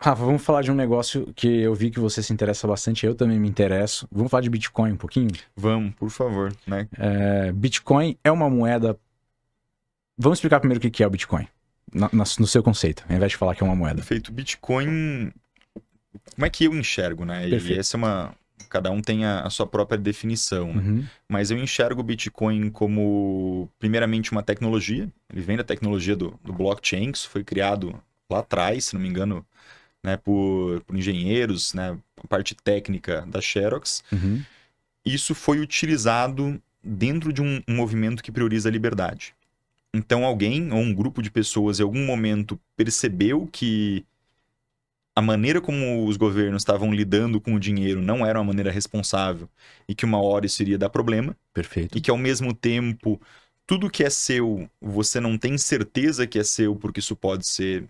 Rafa, vamos falar de um negócio que eu vi que você se interessa bastante, eu também me interesso. Vamos falar de Bitcoin um pouquinho? Vamos, por favor, né? Bitcoin é uma moeda... Vamos explicar primeiro o que é o Bitcoin, no seu conceito, ao invés de falar que é uma moeda. Perfeito. Bitcoin, como é que eu enxergo, né? Perfeito. E essa é uma... Cada um tem a sua própria definição, né? Uhum. Mas eu enxergo o Bitcoin como, primeiramente, uma tecnologia. Ele vem da tecnologia do blockchain, que isso foi criado lá atrás, se não me engano, né, por engenheiros, né, a parte técnica da Xerox. Uhum. Isso foi utilizado dentro de um movimento que prioriza a liberdade. Então alguém ou um grupo de pessoas em algum momento percebeu que a maneira como os governos estavam lidando com o dinheiro não era uma maneira responsável e que uma hora isso iria dar problema. Perfeito. E que ao mesmo tempo tudo que é seu, você não tem certeza que é seu porque isso pode ser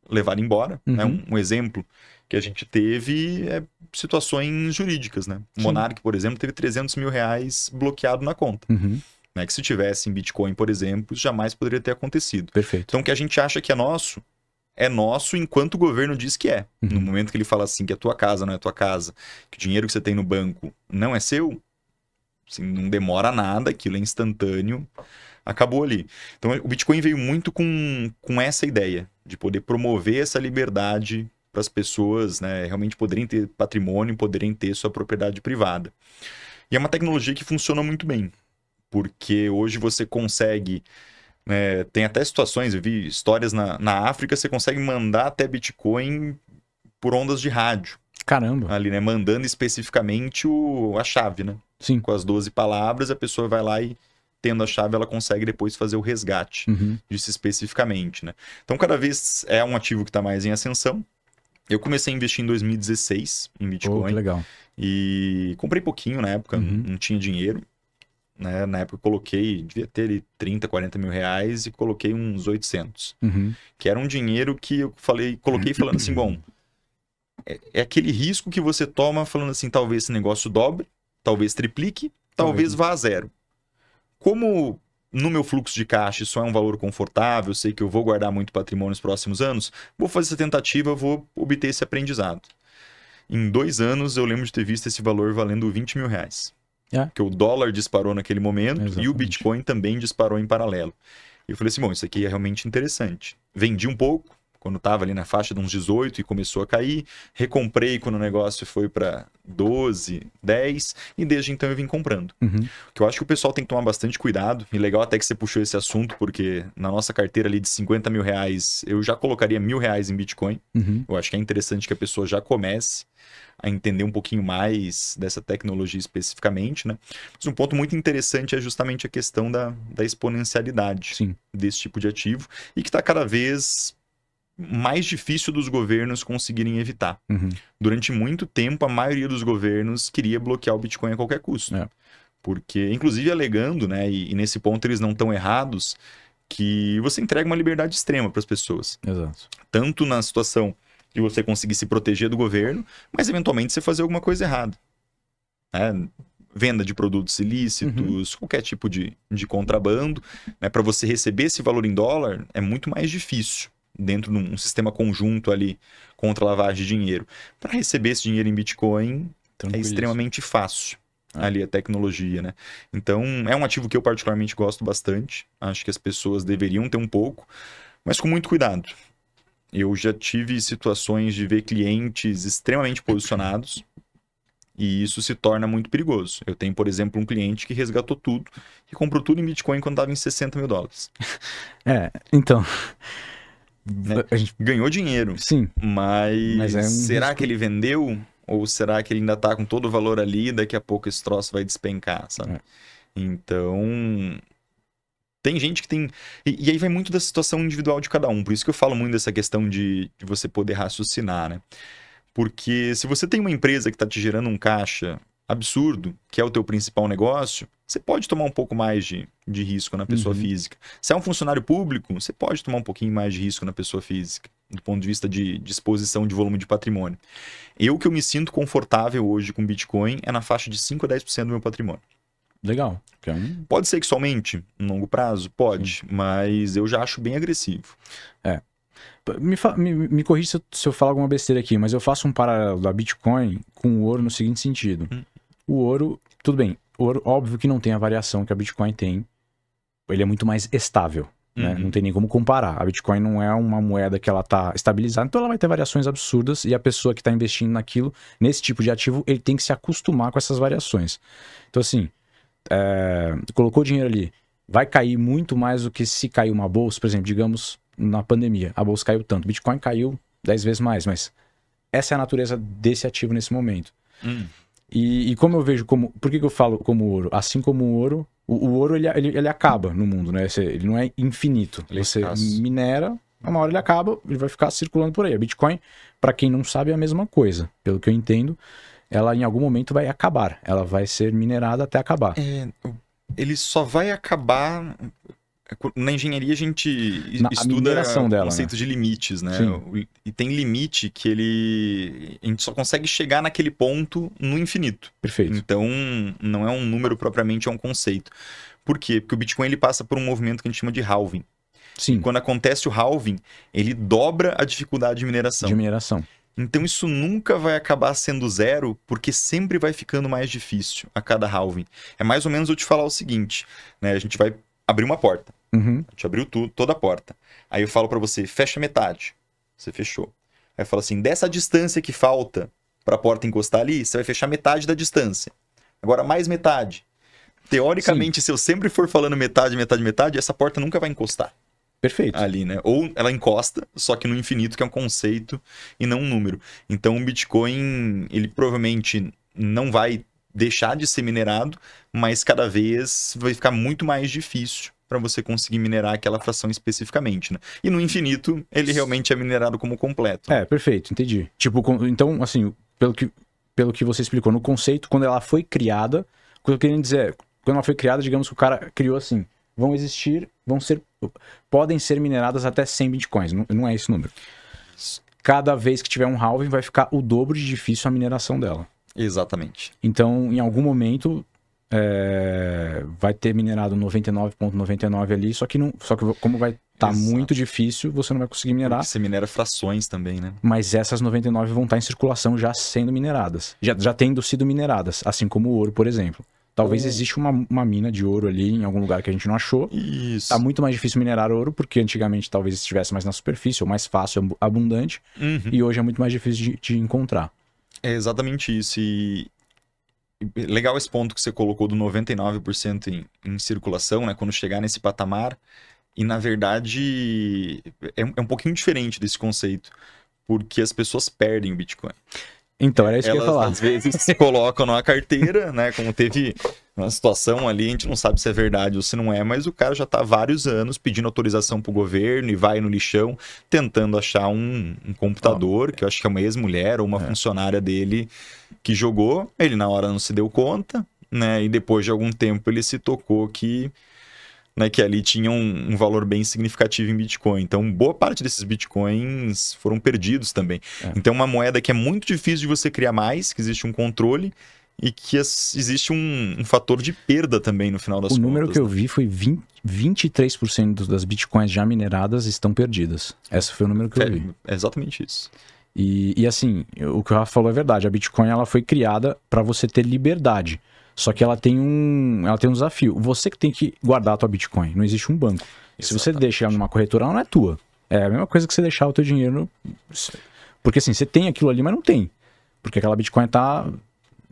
levado embora. Uhum. Né? Um exemplo que a gente teve é situações jurídicas, né? O Monark, por exemplo, teve 300 mil reais bloqueado na conta. Uhum. Né? Que se tivesse em Bitcoin, por exemplo, jamais poderia ter acontecido. Perfeito. Então, o que a gente acha que é nosso enquanto o governo diz que é. Uhum. No momento que ele fala assim, que a tua casa não é tua casa, que o dinheiro que você tem no banco não é seu, assim, não demora nada, aquilo é instantâneo, acabou ali. Então, o Bitcoin veio muito com essa ideia de poder promover essa liberdade para as pessoas, né, realmente poderem ter patrimônio, poderem ter sua propriedade privada. E é uma tecnologia que funciona muito bem, porque hoje você consegue... tem até situações, eu vi histórias na África, você consegue mandar até Bitcoin por ondas de rádio. Caramba. Ali, né? Mandando especificamente a chave, né? Sim. Com as 12 palavras, a pessoa vai lá e, tendo a chave, ela consegue depois fazer o resgate disso especificamente, né? Então, cada vez é um ativo que está mais em ascensão. Eu comecei a investir em 2016 em Bitcoin. Que legal. E comprei pouquinho na época, não tinha dinheiro. Né? Na época eu coloquei, devia ter ali 30, 40 mil reais e coloquei uns 800. Que era um dinheiro que eu coloquei falando assim, bom, é aquele risco que você toma falando assim, talvez esse negócio dobre, talvez triplique, talvez vá a zero. Como no meu fluxo de caixa isso é um valor confortável, eu sei que eu vou guardar muito patrimônio nos próximos anos, vou fazer essa tentativa, vou obter esse aprendizado. Em 2 anos eu lembro de ter visto esse valor valendo 20 mil reais. Porque o dólar disparou naquele momento. Exatamente. E o Bitcoin também disparou em paralelo. E eu falei assim, bom, isso aqui é realmente interessante. Vendi um pouco, quando estava ali na faixa de uns 18 e começou a cair. Recomprei quando o negócio foi para 12, 10 e desde então eu vim comprando. O que eu acho que o pessoal tem que tomar bastante cuidado. E legal até que você puxou esse assunto, porque na nossa carteira ali de 50 mil reais, eu já colocaria 1.000 reais em Bitcoin. Eu acho que é interessante que a pessoa já comece a entender um pouquinho mais dessa tecnologia especificamente, né? Mas um ponto muito interessante é justamente a questão da exponencialidade desse tipo de ativo e que está cada vez mais difícil dos governos conseguirem evitar. Durante muito tempo, a maioria dos governos queria bloquear o Bitcoin a qualquer custo. Porque, inclusive alegando, né, e nesse ponto eles não estão errados, que você entrega uma liberdade extrema para as pessoas. Exato. Tanto na situação de você conseguir se proteger do governo, mas eventualmente você fazer alguma coisa errada. Venda de produtos ilícitos, qualquer tipo de contrabando. Né? Para você receber esse valor em dólar, é muito mais difícil dentro de um sistema conjunto ali contra a lavagem de dinheiro. Para receber esse dinheiro em Bitcoin, é extremamente fácil. Ali a tecnologia, né? Então, é um ativo que eu particularmente gosto bastante. Acho que as pessoas deveriam ter um pouco, mas com muito cuidado. Eu já tive situações de ver clientes extremamente posicionados e isso se torna muito perigoso. Eu tenho, por exemplo, um cliente que resgatou tudo e comprou tudo em Bitcoin quando estava em 60 mil dólares. Então... Né? Ganhou dinheiro. Sim. Mas será risco... que ele vendeu? Ou será que ele ainda está com todo o valor ali e daqui a pouco esse troço vai despencar, sabe? Então... Tem gente que tem... E aí vai muito da situação individual de cada um. Por isso que eu falo muito dessa questão de você poder raciocinar, né? Porque se você tem uma empresa que está te gerando um caixa absurdo, que é o teu principal negócio, você pode tomar um pouco mais de risco na pessoa física. Se é um funcionário público, você pode tomar um pouquinho mais de risco na pessoa física, do ponto de vista de exposição de volume de patrimônio. Que eu me sinto confortável hoje com Bitcoin é na faixa de 5 a 10% do meu patrimônio. Legal. Pode ser que somente no longo prazo? Pode, mas eu já acho bem agressivo. Me corrija se eu falar alguma besteira aqui, mas eu faço um paralelo da Bitcoin com o ouro no seguinte sentido. O ouro, tudo bem, o ouro, óbvio que não tem a variação que a Bitcoin tem. Ele é muito mais estável, né? Não tem nem como comparar. A Bitcoin não é uma moeda que ela tá estabilizada, então ela vai ter variações absurdas e a pessoa que está investindo naquilo, nesse tipo de ativo, ele tem que se acostumar com essas variações. Então assim, colocou dinheiro ali, vai cair muito mais do que se cair uma bolsa, por exemplo, digamos, na pandemia, a bolsa caiu tanto, Bitcoin caiu 10 vezes mais, mas essa é a natureza desse ativo nesse momento. E como eu vejo, por que eu falo como ouro? Assim como o ouro, o ouro ele acaba no mundo, né? Ele não é infinito. Você minera, uma hora ele acaba, ele vai ficar circulando por aí. A Bitcoin, para quem não sabe, é a mesma coisa. Pelo que eu entendo, ela em algum momento vai acabar. Ela vai ser minerada até acabar. Ele só vai acabar... Na engenharia a gente estuda o conceito, né, de limites, né? Sim. E tem limite que a gente só consegue chegar naquele ponto no infinito. Perfeito. Então não é um número propriamente, é um conceito. Por quê? Porque o Bitcoin ele passa por um movimento que a gente chama de halving. Sim. E quando acontece o halving, ele dobra a dificuldade de mineração. Então isso nunca vai acabar sendo zero, porque sempre vai ficando mais difícil a cada halving. É mais ou menos eu te falar o seguinte, né? A gente vai abrir uma porta. A gente abriu toda a porta. Aí eu falo pra você, fecha metade. Você fechou. Aí eu falo assim, dessa distância que falta pra porta encostar ali, você vai fechar metade da distância. Agora mais metade. Teoricamente, se eu sempre for falando metade, essa porta nunca vai encostar. Perfeito. Ali, né? Ou ela encosta, só que no infinito, que é um conceito e não um número. Então o Bitcoin, ele provavelmente não vai deixar de ser minerado, mas cada vez vai ficar muito mais difícil para você conseguir minerar aquela fração especificamente, né? E no infinito, ele realmente é minerado como completo. Perfeito, entendi. Tipo, então, assim, pelo que você explicou, no conceito, quando ela foi criada, o que eu queria dizer é, quando ela foi criada, digamos que o cara criou assim, podem ser mineradas até 100 bitcoins, não é esse o número. Cada vez que tiver um halving, vai ficar o dobro de difícil a mineração dela. Exatamente. Então, em algum momento, vai ter minerado 99,99 ali, só que como vai estar muito difícil, você não vai conseguir minerar. Porque você minera frações também, né? Mas essas 99 vão estar em circulação já sendo mineradas, já tendo sido mineradas, assim como o ouro, por exemplo. Talvez exista uma mina de ouro ali em algum lugar que a gente não achou. Isso. Tá muito mais difícil minerar ouro, porque antigamente talvez estivesse mais na superfície, ou mais fácil, abundante, e hoje é muito mais difícil de encontrar. É exatamente isso. E legal esse ponto que você colocou do 99% em circulação, né? Quando chegar nesse patamar. E, na verdade, é um pouquinho diferente desse conceito, porque as pessoas perdem o Bitcoin. Então, era isso que eu ia falar. Às vezes se colocam numa carteira, né? Como teve uma situação ali, a gente não sabe se é verdade ou se não é, mas o cara já tá há vários anos pedindo autorização pro governo e vai no lixão tentando achar um computador, que eu acho que é uma ex-mulher ou uma funcionária dele que jogou. Ele na hora não se deu conta, né? E depois de algum tempo ele se tocou que ali tinha um valor bem significativo em Bitcoin. Então, boa parte desses Bitcoins foram perdidos também. Então, uma moeda que é muito difícil de você criar mais, que existe um controle e que existe um fator de perda também no final das contas. O número que eu vi foi 23% das Bitcoins já mineradas estão perdidas. Esse foi o número que eu vi. É exatamente isso. E assim, o que o Rafa falou é verdade. A Bitcoin ela foi criada para você ter liberdade. Só que ela tem um desafio. Você que tem que guardar a tua Bitcoin. Não existe um banco. Exatamente. Se você deixa ela numa corretora, ela não é tua. É a mesma coisa que você deixar o teu dinheiro... Porque assim, você tem aquilo ali, mas não tem. Porque aquela Bitcoin tá...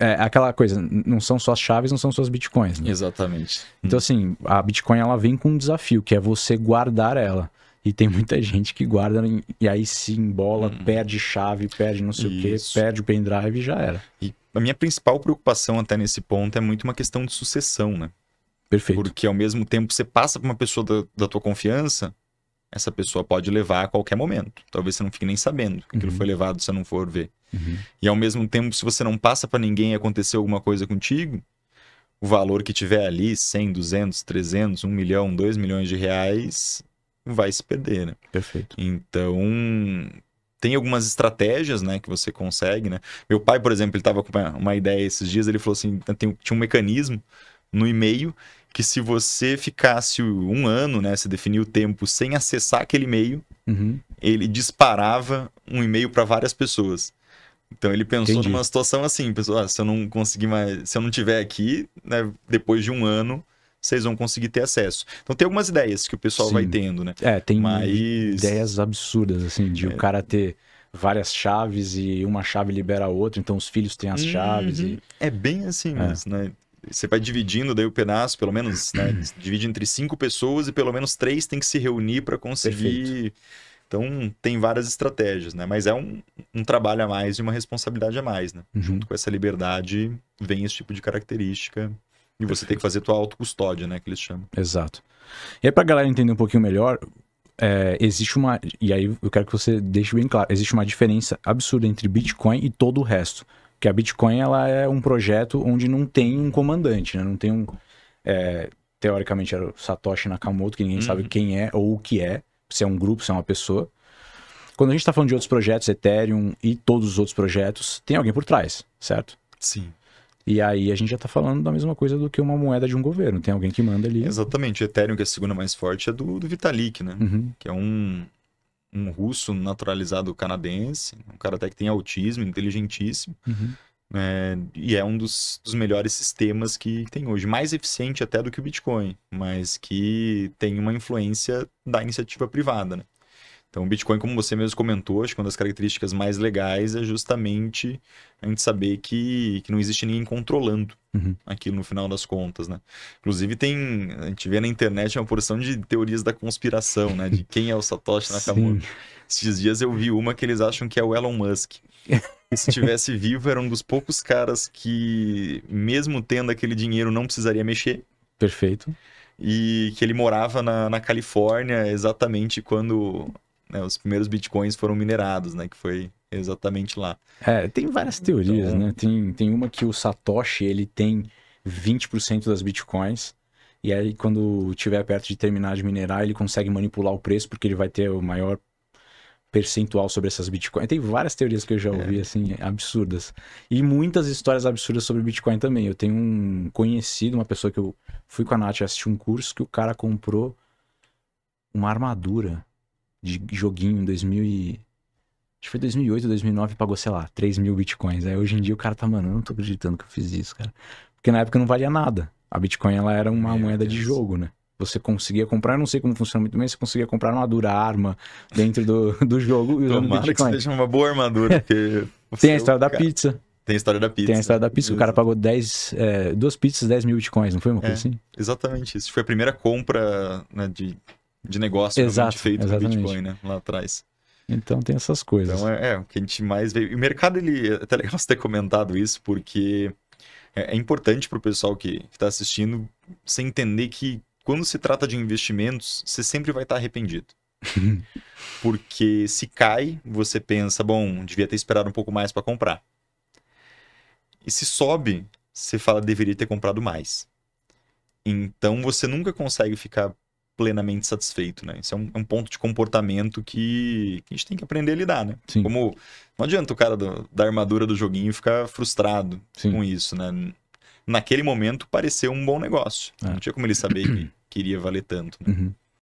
É aquela coisa, não são suas chaves, não são suas Bitcoins. Né? Exatamente. Então assim, a Bitcoin ela vem com um desafio, que é você guardar ela. E tem muita gente que guarda e aí se embola, perde chave, perde não sei o quê, perde o pendrive e já era. E a minha principal preocupação até nesse ponto é muito uma questão de sucessão, né? Perfeito. Porque ao mesmo tempo você passa para uma pessoa da tua confiança, essa pessoa pode levar a qualquer momento. Talvez você não fique nem sabendo que aquilo foi levado se você não for ver. E ao mesmo tempo, se você não passa para ninguém e acontecer alguma coisa contigo, o valor que tiver ali, 100, 200, 300, 1 milhão, 2 milhões de reais, vai se perder, né? Perfeito. Então, tem algumas estratégias, né, que você consegue, né? Meu pai, por exemplo, ele estava com uma ideia esses dias, ele falou assim, tinha um mecanismo no e-mail que se você ficasse um ano, né, se definir o tempo sem acessar aquele e-mail, ele disparava um e-mail para várias pessoas. Então ele pensou numa situação assim, pessoal, se eu não conseguir mais, se eu não tiver aqui, né, depois de um ano, vocês vão conseguir ter acesso. Então tem algumas ideias que o pessoal vai tendo, né? Tem ideias absurdas, assim, de o cara ter várias chaves e uma chave libera a outra, então os filhos têm as chaves. É bem assim mesmo, né? Você vai dividindo daí o pedaço, pelo menos, né? Divide entre 5 pessoas e pelo menos 3 tem que se reunir para conseguir... Perfeito. Então, tem várias estratégias, né? Mas é um trabalho a mais e uma responsabilidade a mais, né? Junto com essa liberdade, vem esse tipo de característica. E você tem que fazer tua autocustódia, né? Que eles chamam. Exato. E aí, pra galera entender um pouquinho melhor, existe uma... E aí, eu quero que você deixe bem claro. Existe uma diferença absurda entre Bitcoin e todo o resto. Porque a Bitcoin, ela é um projeto onde não tem um comandante, né? Não tem um... teoricamente, era o Satoshi Nakamoto, que ninguém sabe quem é ou o que é. Se é um grupo, se é uma pessoa. Quando a gente está falando de outros projetos, Ethereum e todos os outros projetos, tem alguém por trás, certo? Sim. E aí a gente já está falando da mesma coisa do que uma moeda de um governo. Tem alguém que manda ali. Exatamente. O Ethereum, que é a segunda mais forte, é do Vitalik, né? Que é um russo naturalizado canadense. Um cara até que tem autismo, inteligentíssimo. E é um dos melhores sistemas que tem hoje. Mais eficiente até do que o Bitcoin, mas que tem uma influência da iniciativa privada, né? Então, o Bitcoin, como você mesmo comentou, acho que uma das características mais legais é justamente a gente saber que não existe ninguém controlando aquilo no final das contas, né? Inclusive, a gente vê na internet uma porção de teorias da conspiração, né? De quem é o Satoshi Nakamoto. Esses dias eu vi uma que eles acham que é o Elon Musk. E se estivesse vivo, era um dos poucos caras que, mesmo tendo aquele dinheiro, não precisaria mexer. Perfeito. E que ele morava na Califórnia exatamente quando... né, os primeiros bitcoins foram minerados, né? Que foi exatamente lá. Tem várias teorias, né? Tem uma que o Satoshi, ele tem 20% das bitcoins. E aí, quando tiver perto de terminar de minerar, ele consegue manipular o preço, porque ele vai ter o maior percentual sobre essas bitcoins. Tem várias teorias que eu já ouvi, assim, absurdas. E muitas histórias absurdas sobre bitcoin também. Eu tenho um conhecido, uma pessoa que eu fui com a Nath assistir um curso, que o cara comprou uma armadura de joguinho em 2000 acho que foi 2008, 2009, pagou, sei lá, 3 mil bitcoins. Aí hoje em dia o cara tá, mano, eu não tô acreditando que eu fiz isso, cara. Porque na época não valia nada. A Bitcoin, ela era uma moeda de jogo, né? Você conseguia comprar, eu não sei como funciona muito bem, você conseguia comprar armadura, arma dentro do jogo usando Tomara Bitcoin. Que seja uma boa armadura, porque... Tem a história da pizza. Tem a história da pizza. Tem a história da pizza, o cara pagou 2 pizzas, 10 mil bitcoins, não foi uma coisa assim? Exatamente isso. Foi a primeira compra, né, de negócio realmente feito com Bitcoin, né, lá atrás. Então tem essas coisas. Então o que a gente mais vê. E o mercado, ele é até legal você ter comentado isso, porque é importante para o pessoal que está assistindo você entender que quando se trata de investimentos, você sempre vai estar arrependido. Porque se cai, você pensa, bom, devia ter esperado um pouco mais para comprar. E se sobe, você fala, deveria ter comprado mais. Então você nunca consegue ficar plenamente satisfeito, né? Isso é um ponto de comportamento que a gente tem que aprender a lidar, né? Sim. Como não adianta o cara da armadura do joguinho ficar frustrado com isso, né? Naquele momento pareceu um bom negócio. Não tinha como ele saber que iria valer tanto, né?